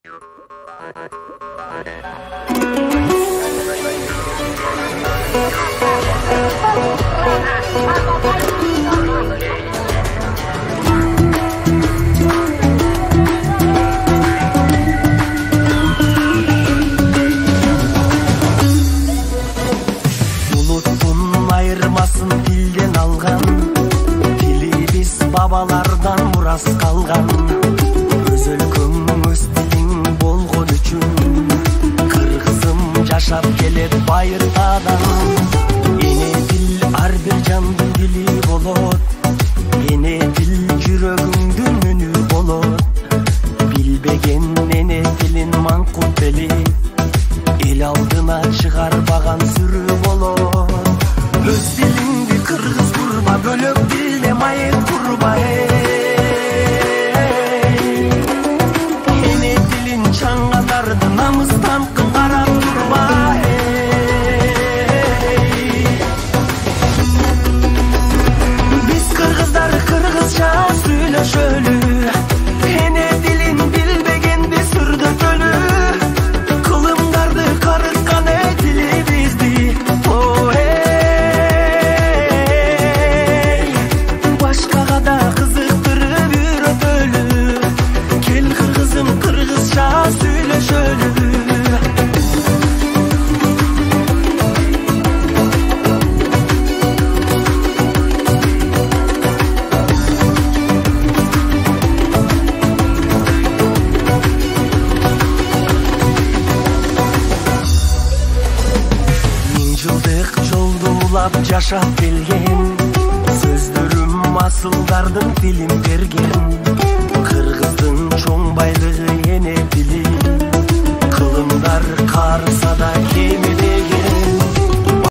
Unuttun ayırmasın dilden algan, dili biz babalardan muras kalgan. Öz өлкөң öz dilin bolgon üçün, kırgızım жашап келет байыртадан. Эне дил ар бир жандын дили болот, эне дил жүрөгүңдүн үнү болот. Билбеген эне дилин маңкут бели, эл алдына чыгарбаган сүрү болот. Öz dilingdi kırgız kurba, bölөк дилде майыт kurba. Эне дилин чаңгандарды намыстан карап турба. Биз кыргыздар кыргызча сүйлөшөлү, эне дилин билбегенди сүрдөтөлү. Кылымдарды карыткан дили бизди. Башкага да кызыктырып үйрөтөлү, кел кыргызым кыргызча сүйлөшөлү. Жылдык жолду улап жашап келген, сөздөрүм асылдардын тилин берген. Кыргыздын чоң байлыгы эне дили, кылымдар карсы